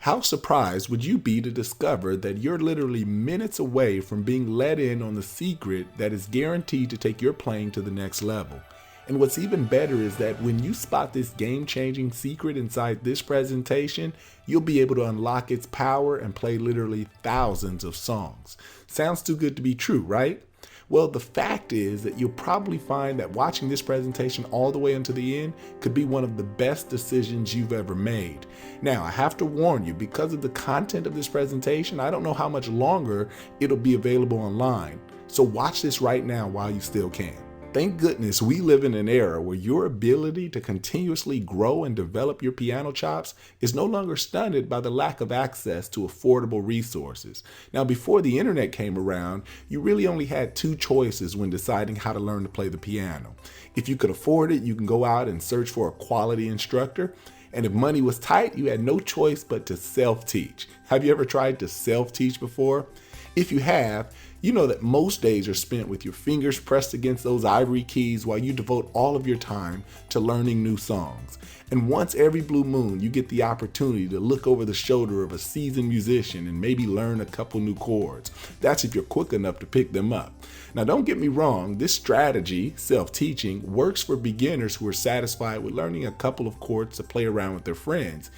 How surprised would you be to discover that you're literally minutes away from being let in on the secret that is guaranteed to take your playing to the next level? And what's even better is that when you spot this game-changing secret inside this presentation, you'll be able to unlock its power and play literally thousands of songs. Sounds too good to be true, right? Well, the fact is that you'll probably find that watching this presentation all the way until the end could be one of the best decisions you've ever made. Now, I have to warn you, because of the content of this presentation, I don't know how much longer it'll be available online. So watch this right now while you still can. Thank goodness we live in an era where your ability to continuously grow and develop your piano chops is no longer stunted by the lack of access to affordable resources. Now, before the internet came around, you really only had two choices when deciding how to learn to play the piano. If you could afford it, you can go out and search for a quality instructor. And if money was tight, you had no choice but to self-teach. Have you ever tried to self-teach before? If you have, you know that most days are spent with your fingers pressed against those ivory keys while you devote all of your time to learning new songs. And once every blue moon, you get the opportunity to look over the shoulder of a seasoned musician and maybe learn a couple new chords. That's if you're quick enough to pick them up. Now, don't get me wrong, this strategy, self-teaching, works for beginners who are satisfied with learning a couple of chords to play around with their friends.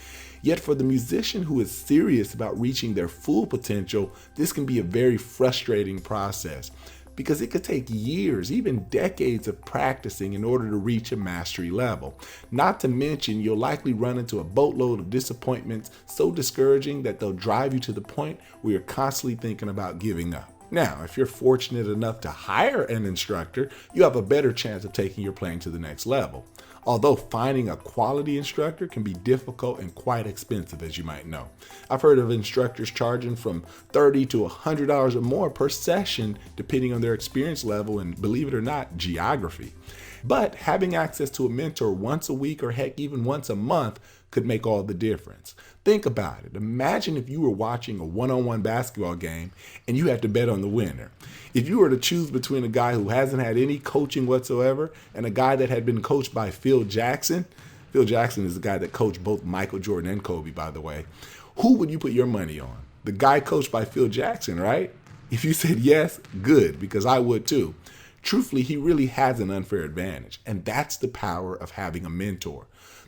Yet for the musician who is serious about reaching their full potential, this can be a very frustrating process because it could take years, even decades of practicing in order to reach a mastery level. Not to mention, you'll likely run into a boatload of disappointments so discouraging that they'll drive you to the point where you're constantly thinking about giving up. Now, if you're fortunate enough to hire an instructor, you have a better chance of taking your playing to the next level. Although finding a quality instructor can be difficult and quite expensive, as you might know. I've heard of instructors charging from $30 to $100 or more per session, depending on their experience level and, believe it or not, geography. But having access to a mentor once a week or heck, even once a month could make all the difference. Think about it. Imagine if you were watching a one-on-one basketball game and you had to bet on the winner. If you were to choose between a guy who hasn't had any coaching whatsoever and a guy that had been coached by Phil Jackson — Phil Jackson is the guy that coached both Michael Jordan and Kobe, by the way — who would you put your money on? The guy coached by Phil Jackson, right? If you said yes, good, because I would too. Truthfully, he really has an unfair advantage, and that's the power of having a mentor.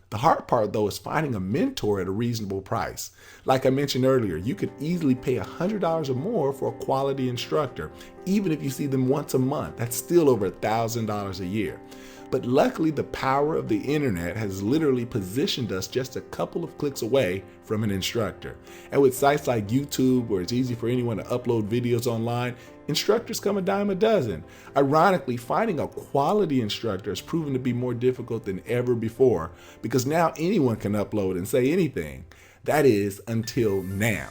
The hard part, though, is finding a mentor at a reasonable price. Like I mentioned earlier, you could easily pay $100 or more for a quality instructor. Even if you see them once a month, that's still over $1,000 a year. But luckily, the power of the internet has literally positioned us just a couple of clicks away from an instructor. And with sites like YouTube, where it's easy for anyone to upload videos online, instructors come a dime a dozen. Ironically, finding a quality instructor has proven to be more difficult than ever before because now anyone can upload and say anything. That is, until now.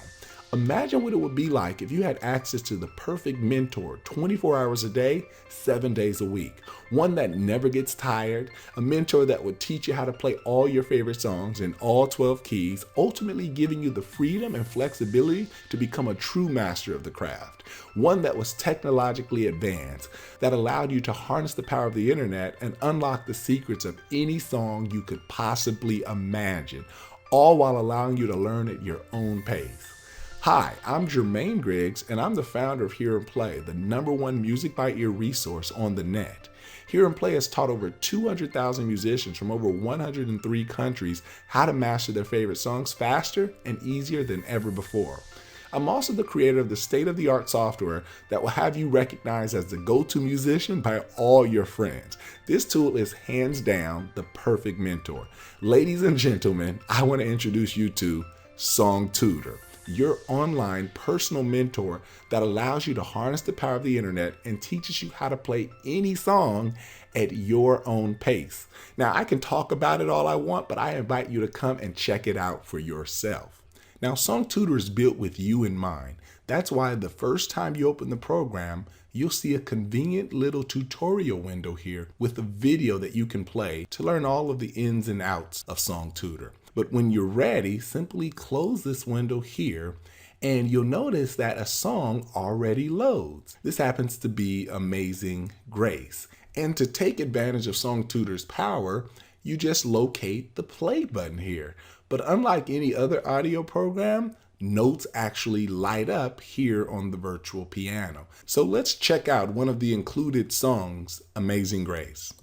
Imagine what it would be like if you had access to the perfect mentor 24 hours a day, 7 days a week. One that never gets tired, a mentor that would teach you how to play all your favorite songs in all 12 keys, ultimately giving you the freedom and flexibility to become a true master of the craft. One that was technologically advanced, that allowed you to harness the power of the internet and unlock the secrets of any song you could possibly imagine, all while allowing you to learn at your own pace. Hi, I'm Jermaine Griggs, and I'm the founder of Hear and Play, the #1 music by ear resource on the net. Hear and Play has taught over 200,000 musicians from over 103 countries how to master their favorite songs faster and easier than ever before. I'm also the creator of the state-of-the-art software that will have you recognized as the go-to musician by all your friends. This tool is hands down the perfect mentor. Ladies and gentlemen, I want to introduce you to Song Tutor, your online personal mentor that allows you to harness the power of the internet and teaches you how to play any song at your own pace. Now, I can talk about it all I want, but I invite you to come and check it out for yourself. Now, Song Tutor is built with you in mind. That's why the first time you open the program, you'll see a convenient little tutorial window here with a video that you can play to learn all of the ins and outs of Song Tutor. But when you're ready, simply close this window here and you'll notice that a song already loads. This happens to be Amazing Grace. And to take advantage of Song Tutor's power, you just locate the play button here. But unlike any other audio program, notes actually light up here on the virtual piano. So let's check out one of the included songs, Amazing Grace.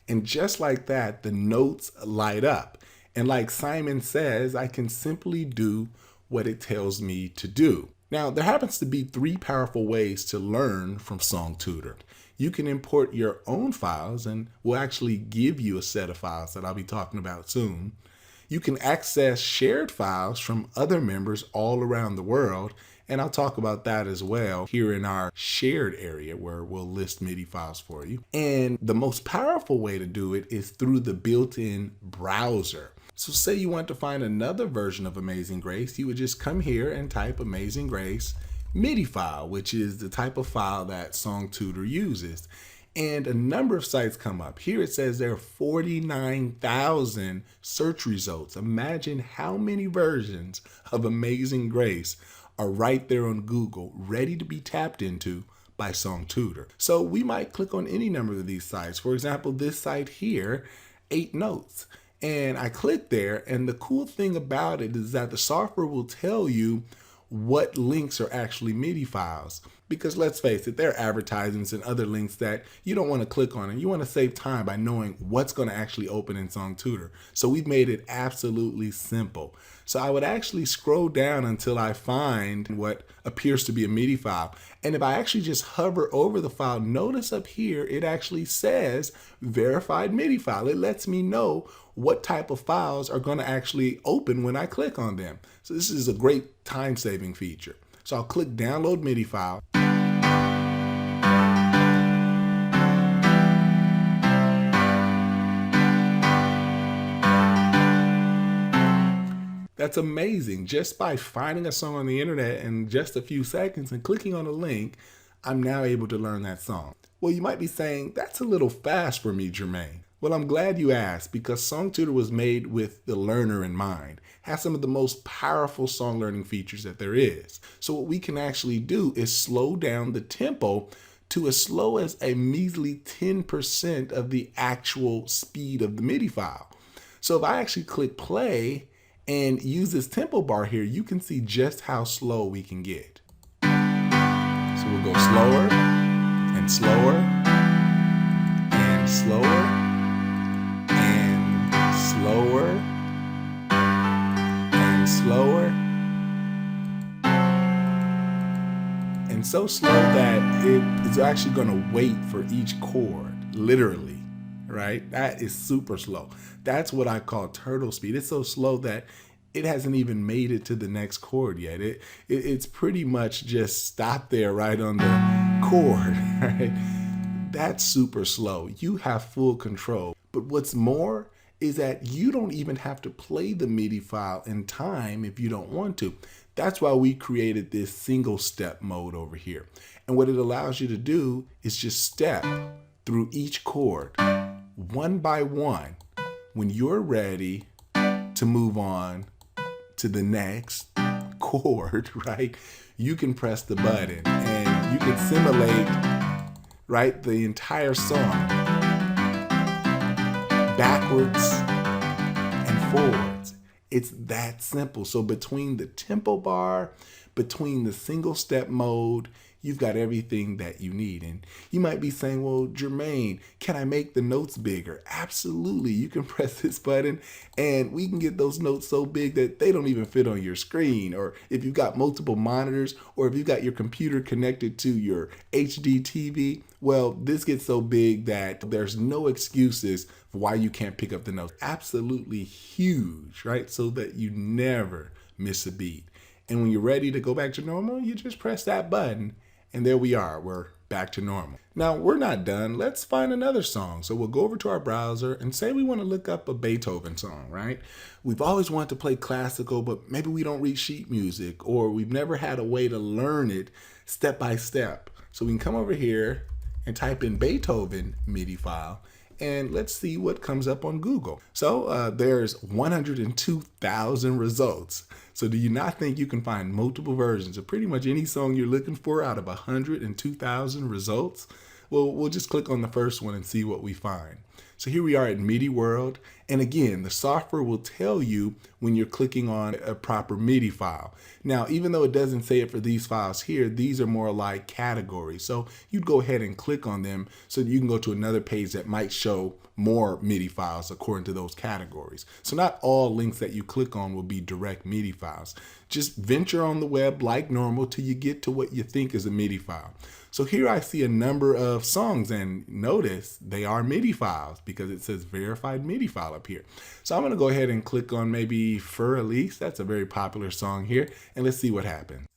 And just like that, the notes light up. And like Simon says, I can simply do what it tells me to do. Now, there happens to be 3 powerful ways to learn from Song Tutor. You can import your own files, and we'll actually give you a set of files that I'll be talking about soon. You can access shared files from other members all around the world, and I'll talk about that as well here in our shared area where we'll list MIDI files for you. And the most powerful way to do it is through the built-in browser. So say you want to find another version of Amazing Grace, you would just come here and type Amazing Grace MIDI file, which is the type of file that Song Tutor uses. And a number of sites come up. Here it says there are 49,000 search results. Imagine how many versions of Amazing Grace are right there on Google, ready to be tapped into by Song Tutor. So we might click on any number of these sites. For example, this site here, 8 Notes. And I click there, and the cool thing about it is that the software will tell you what links are actually MIDI files. Because let's face it, there are advertisements and other links that you don't want to click on, and you want to save time by knowing what's going to actually open in Song Tutor. So we've made it absolutely simple. So I would actually scroll down until I find what appears to be a MIDI file. And if I actually just hover over the file, notice up here, it actually says verified MIDI file. It lets me know what type of files are going to actually open when I click on them. So this is a great time-saving feature. So I'll click download MIDI file. That's amazing. Just by finding a song on the internet in just a few seconds and clicking on a link, I'm now able to learn that song. Well, you might be saying, that's a little fast for me, Jermaine. Well, I'm glad you asked, because Song Tutor was made with the learner in mind. It has some of the most powerful song learning features that there is. So what we can actually do is slow down the tempo to as slow as a measly 10% of the actual speed of the MIDI file. So if I actually click play and use this tempo bar here, you can see just how slow we can get. So we'll go slower and slower and slower and slower and slower, and so slow that it is actually going to wait for each chord, literally. Right? That is super slow. That's what I call turtle speed. It's so slow that it hasn't even made it to the next chord yet. It's pretty much just stopped there right on the chord. Right? That's super slow. You have full control. But what's more is that you don't even have to play the MIDI file in time if you don't want to. That's why we created this single step mode over here. And what it allows you to do is just step through each chord one by one. When you're ready to move on to the next chord, right, you can press the button and you can simulate, right, the entire song backwards and forwards. It's that simple. So between the tempo bar, between the single step mode, you've got everything that you need. And you might be saying, well, Jermaine, can I make the notes bigger? Absolutely. You can press this button and we can get those notes so big that they don't even fit on your screen. Or if you've got multiple monitors, or if you've got your computer connected to your HD TV, well, this gets so big that there's no excuses for why you can't pick up the notes. Absolutely huge, right? So that you never miss a beat. And when you're ready to go back to normal, you just press that button. And there we are, we're back to normal. Now, we're not done. Let's find another song. So we'll go over to our browser and say we want to look up a Beethoven song, right? We've always wanted to play classical, but maybe we don't read sheet music, or we've never had a way to learn it step by step. So we can come over here and type in Beethoven MIDI file, and let's see what comes up on Google. So there's 102,000 results. So do you not think you can find multiple versions of pretty much any song you're looking for out of 102,000 results? Well, we'll just click on the first one and see what we find. So here we are at MIDI World. And again, the software will tell you when you're clicking on a proper MIDI file. Now, even though it doesn't say it for these files here, these are more like categories. So you'd go ahead and click on them so that you can go to another page that might show more MIDI files according to those categories. So not all links that you click on will be direct MIDI files. Just venture on the web like normal till you get to what you think is a MIDI file. So here I see a number of songs, and notice they are MIDI files because it says verified MIDI file up here. So I'm going to go ahead and click on maybe Fur Elise. That's a very popular song here, and let's see what happens.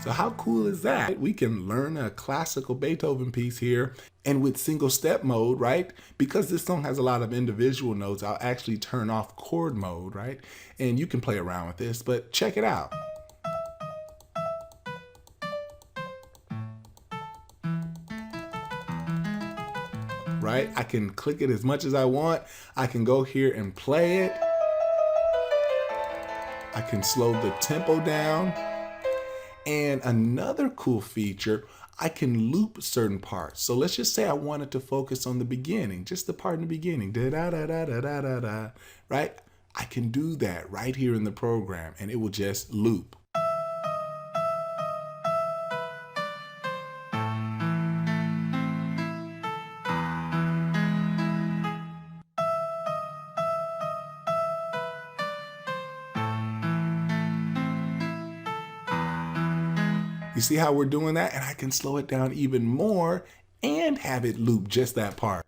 So how cool is that? We can learn a classical Beethoven piece here, and with single step mode, right? Because this song has a lot of individual notes, I'll actually turn off chord mode, right? And you can play around with this, but check it out. Right? I can click it as much as I want. I can go here and play it. I can slow the tempo down. And another cool feature, I can loop certain parts. So let's just say I wanted to focus on the beginning, just the part in the beginning, da da da da da da da da, right? I can do that right here in the program, and it will just loop. You see how we're doing that? And I can slow it down even more and have it loop just that part.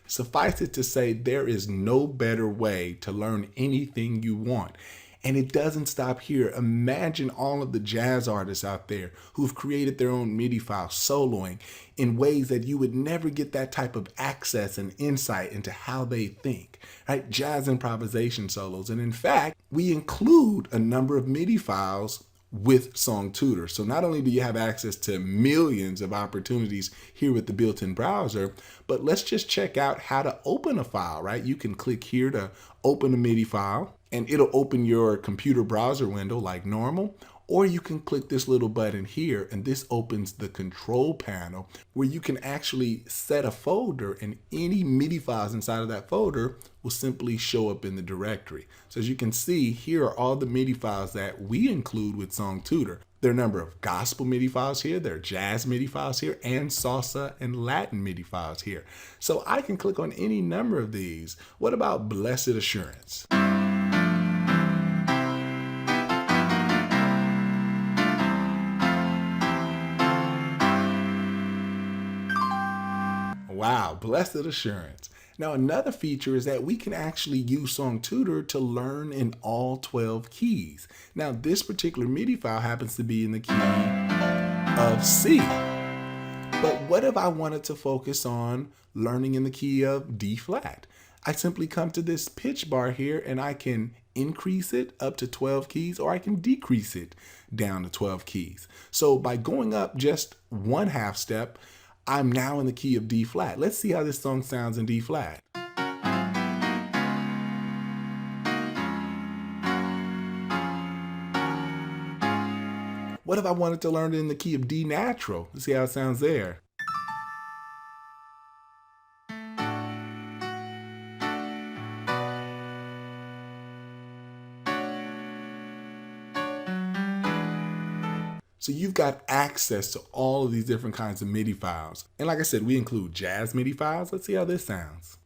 Suffice it to say, there is no better way to learn anything you want. And it doesn't stop here. Imagine all of the jazz artists out there who've created their own MIDI files soloing in ways that you would never get that type of access and insight into how they think, right? Jazz improvisation solos. And in fact, we include a number of MIDI files with Song Tutor. So not only do you have access to millions of opportunities here with the built-in browser, but let's just check out how to open a file, right? You can click here to open a MIDI file, and it'll open your computer browser window like normal, or you can click this little button here, and this opens the control panel where you can actually set a folder, and any MIDI files inside of that folder will simply show up in the directory. So as you can see, here are all the MIDI files that we include with Song Tutor. There are a number of gospel MIDI files here, there are jazz MIDI files here, and salsa and Latin MIDI files here. So I can click on any number of these. What about Blessed Assurance? Wow, Blessed Assurance. Now another feature is that we can actually use Song Tutor to learn in all 12 keys. Now this particular MIDI file happens to be in the key of C. But what if I wanted to focus on learning in the key of D flat? I simply come to this pitch bar here and I can increase it up to 12 keys, or I can decrease it down to 12 keys. So by going up just 1/2 step, I'm now in the key of D flat. Let's see how this song sounds in D flat. What if I wanted to learn it in the key of D natural? Let's see how it sounds there. So you've got access to all of these different kinds of MIDI files. And like I said, we include jazz MIDI files. Let's see how this sounds.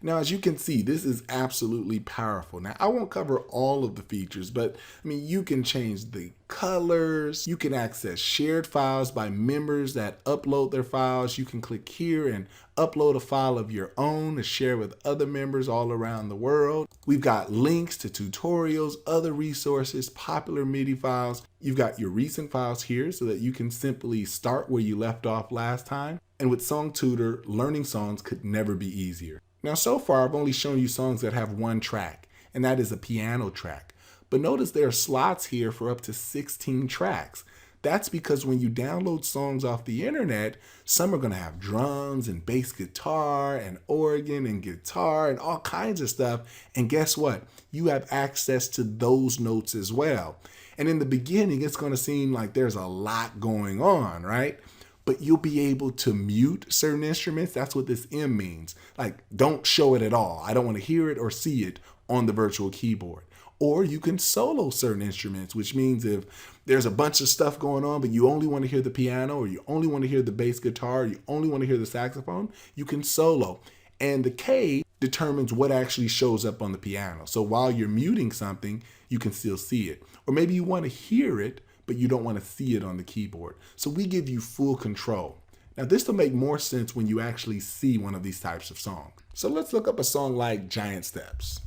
Now, as you can see, this is absolutely powerful. Now, I won't cover all of the features, but I mean, you can change the colors. You can access shared files by members that upload their files. You can click here and upload a file of your own to share with other members all around the world. We've got links to tutorials, other resources, popular MIDI files. You've got your recent files here so that you can simply start where you left off last time. And with Song Tutor, learning songs could never be easier. Now, so far, I've only shown you songs that have one track, and that is a piano track. But notice there are slots here for up to 16 tracks. That's because when you download songs off the internet, some are going to have drums and bass guitar and organ and guitar and all kinds of stuff. And guess what? You have access to those notes as well. And in the beginning, it's going to seem like there's a lot going on, right? But you'll be able to mute certain instruments. That's what this M means. Like, don't show it at all. I don't want to hear it or see it on the virtual keyboard. Or you can solo certain instruments, which means if there's a bunch of stuff going on, but you only want to hear the piano, or you only want to hear the bass guitar, or you only want to hear the saxophone, you can solo. And the K determines what actually shows up on the piano. So while you're muting something, you can still see it. Or maybe you want to hear it, but you don't want to see it on the keyboard. So we give you full control. Now, this will make more sense when you actually see one of these types of songs. So let's look up a song like Giant Steps.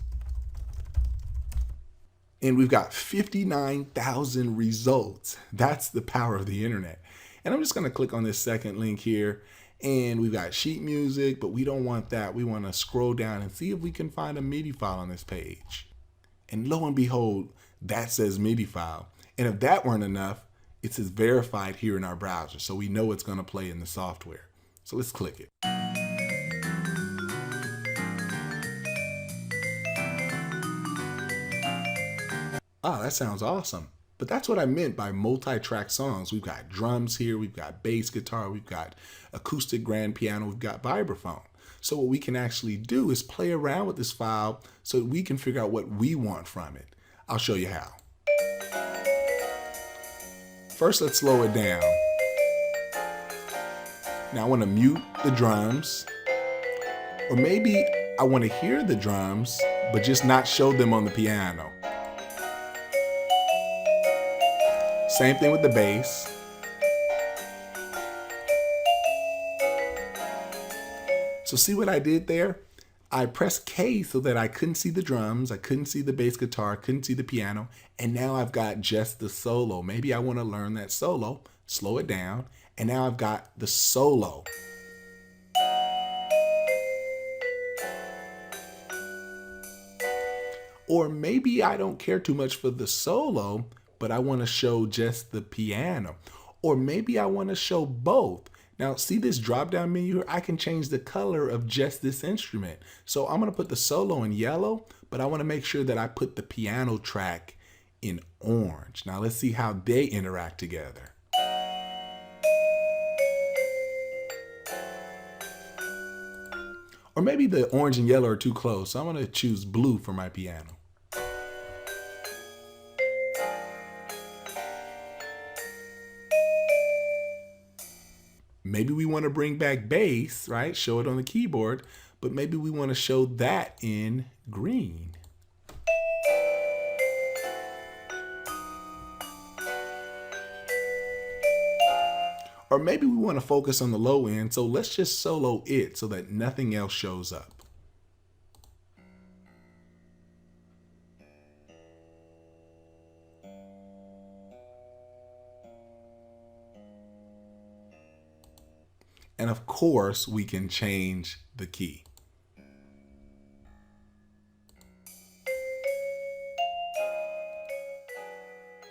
And we've got 59,000 results. That's the power of the internet. And I'm just going to click on this second link here. And we've got sheet music, but we don't want that. We want to scroll down and see if we can find a MIDI file on this page. And lo and behold, that says MIDI file. And if that weren't enough, it says verified here in our browser, so we know it's going to play in the software. So let's click it. Ah, that sounds awesome. But that's what I meant by multi-track songs. We've got drums here, we've got bass guitar, we've got acoustic grand piano, we've got vibraphone. So what we can actually do is play around with this file so that we can figure out what we want from it. I'll show you how. First, let's slow it down. Now I want to mute the drums, or maybe I want to hear the drums, but just not show them on the piano. Same thing with the bass. So see what I did there? I pressed K so that I couldn't see the drums, I couldn't see the bass guitar, I couldn't see the piano, and now I've got just the solo. Maybe I want to learn that solo, slow it down, and now I've got the solo. Or maybe I don't care too much for the solo, but I want to show just the piano. Or maybe I want to show both. Now, see this drop-down menu here? I can change the color of just this instrument. So I'm going to put the solo in yellow, but I want to make sure that I put the piano track in orange. Now, let's see how they interact together. Or maybe the orange and yellow are too close, so I'm going to choose blue for my piano. Maybe we want to bring back bass, right? Show it on the keyboard, but maybe we want to show that in green. Or maybe we want to focus on the low end, so let's just solo it so that nothing else shows up. And of course, we can change the key.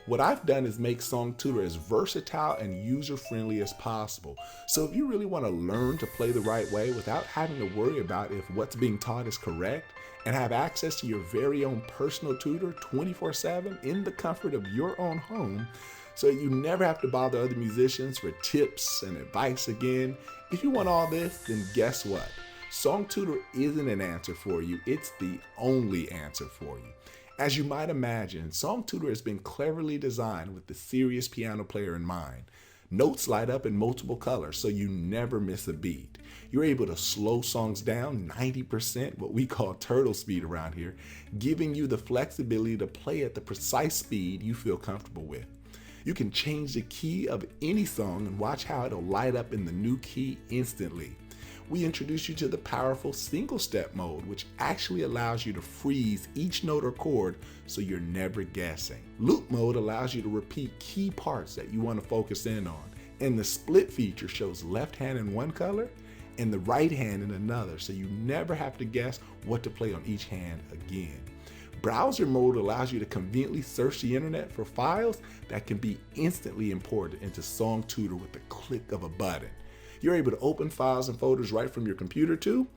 What I've done is make Song Tutor as versatile and user-friendly as possible. So if you really want to learn to play the right way without having to worry about if what's being taught is correct, and have access to your very own personal tutor 24/7 in the comfort of your own home, so you never have to bother other musicians for tips and advice again. If you want all this, then guess what? Song Tutor isn't an answer for you, it's the only answer for you. As you might imagine, Song Tutor has been cleverly designed with the serious piano player in mind. Notes light up in multiple colors, so you never miss a beat. You're able to slow songs down 90%, what we call turtle speed around here, giving you the flexibility to play at the precise speed you feel comfortable with. You can change the key of any song and watch how it'll light up in the new key instantly. We introduce you to the powerful single step mode, which actually allows you to freeze each note or chord so you're never guessing. Loop mode allows you to repeat key parts that you want to focus in on. And the split feature shows left hand in one color and the right hand in another, so you never have to guess what to play on each hand again. Browser mode allows you to conveniently search the internet for files that can be instantly imported into SongTutor with the click of a button. You're able to open files and folders right from your computer too,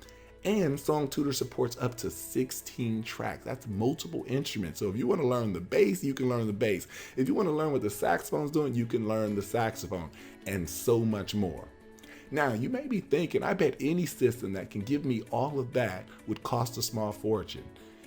and SongTutor supports up to 16 tracks. That's multiple instruments. So if you want to learn the bass, you can learn the bass. If you want to learn what the saxophone's doing, you can learn the saxophone, and so much more. Now, you may be thinking, I bet any system that can give me all of that would cost a small fortune.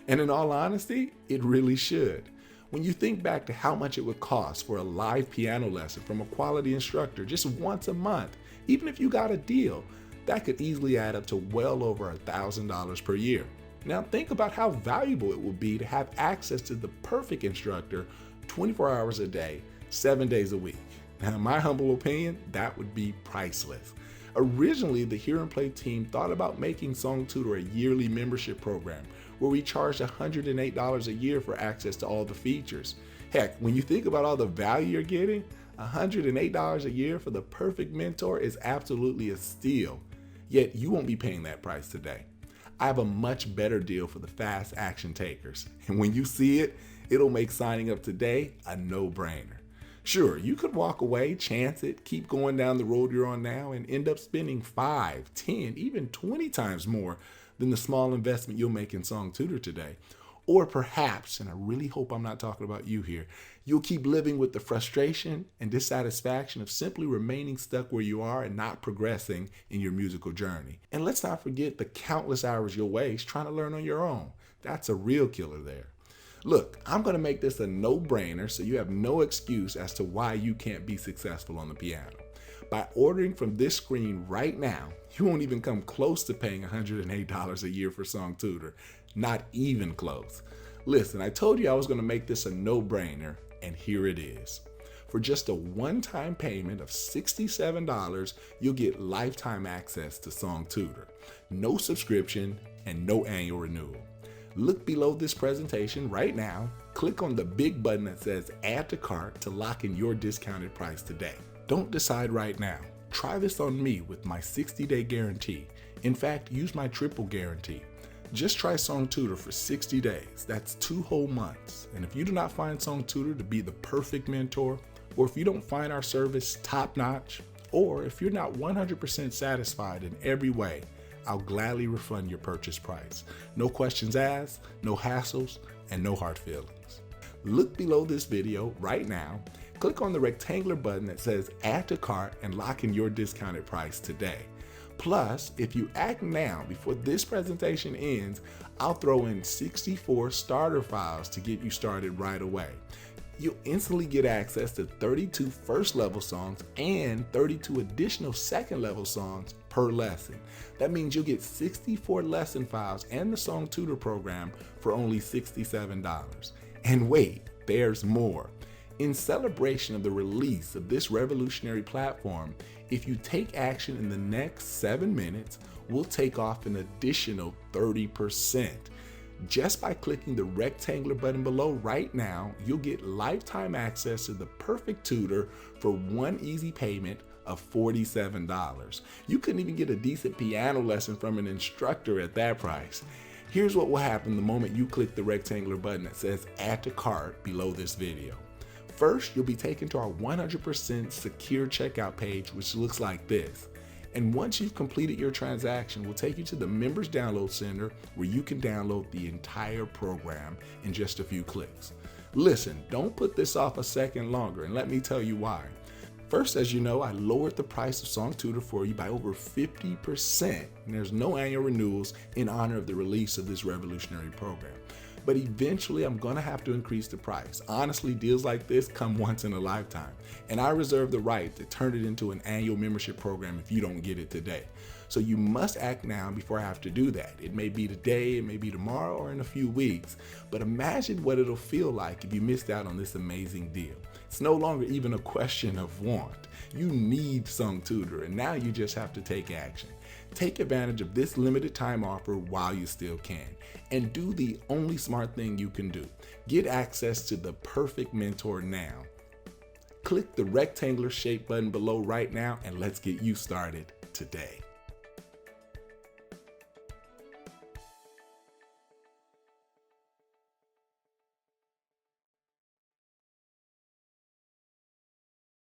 And in all honesty, it really should. When you think back to how much it would cost for a live piano lesson from a quality instructor just once a month, even if you got a deal, that could easily add up to well over $1,000 per year. Now think about how valuable it would be to have access to the perfect instructor 24 hours a day, 7 days a week. Now in my humble opinion, that would be priceless. Originally, the Hear and Play team thought about making SongTutor a yearly membership program where we charged $108 a year for access to all the features. Heck, when you think about all the value you're getting, $108 a year for the perfect mentor is absolutely a steal. Yet you won't be paying that price today. I have a much better deal for the fast action takers. And when you see it, it'll make signing up today a no-brainer. Sure, you could walk away, chance it, keep going down the road you're on now, and end up spending 5, 10, even 20 times more than the small investment you'll make in SongTutor today. Or perhaps, and I really hope I'm not talking about you here, you'll keep living with the frustration and dissatisfaction of simply remaining stuck where you are and not progressing in your musical journey. And let's not forget the countless hours you'll waste trying to learn on your own. That's a real killer there. Look, I'm going to make this a no-brainer so you have no excuse as to why you can't be successful on the piano. By ordering from this screen right now, you won't even come close to paying $108 a year for SongTutor. Not even close. Listen, I told you I was going to make this a no-brainer, and here it is. For just a one-time payment of $67, you'll get lifetime access to SongTutor, no subscription, and no annual renewal. Look below this presentation right now, click on the big button that says Add to Cart to lock in your discounted price today. Don't decide right now. Try this on me with my 60-day guarantee. In fact, use my triple guarantee. Just try SongTutor for 60 days. That's 2 whole months. And if you do not find SongTutor to be the perfect mentor, or if you don't find our service top-notch, or if you're not 100% satisfied in every way, I'll gladly refund your purchase price. No questions asked, no hassles, and no hard feelings. Look below this video right now, click on the rectangular button that says Add to Cart and lock in your discounted price today. Plus, if you act now before this presentation ends, I'll throw in 64 starter files to get you started right away. You'll instantly get access to 32 first level songs and 32 additional second level songs per lesson. That means you'll get 64 lesson files and the SongTutor program for only $67. And wait, there's more. In celebration of the release of this revolutionary platform, if you take action in the next 7 minutes, we'll take off an additional 30%. Just by clicking the rectangular button below right now, you'll get lifetime access to the perfect tutor for one easy payment of $47. You couldn't even get a decent piano lesson from an instructor at that price. Here's what will happen the moment you click the rectangular button that says Add to Cart below this video. First, you'll be taken to our 100% secure checkout page, which looks like this. And once you've completed your transaction, we'll take you to the Members Download Center where you can download the entire program in just a few clicks. Listen, don't put this off a second longer, and let me tell you why. First, as you know, I lowered the price of SongTutor for you by over 50%, and there's no annual renewals in honor of the release of this revolutionary program. but eventually I'm gonna have to increase the price. Honestly, deals like this come once in a lifetime, and I reserve the right to turn it into an annual membership program if you don't get it today. So you must act now before I have to do that. It may be today, it may be tomorrow, or in a few weeks, but imagine what it'll feel like if you missed out on this amazing deal. It's no longer even a question of want. You need Sung Tutor, and now you just have to take action. Take advantage of this limited time offer while you still can, and do the only smart thing you can do. Get access to the perfect mentor now. Click the rectangular shaped button below right now, and let's get you started today.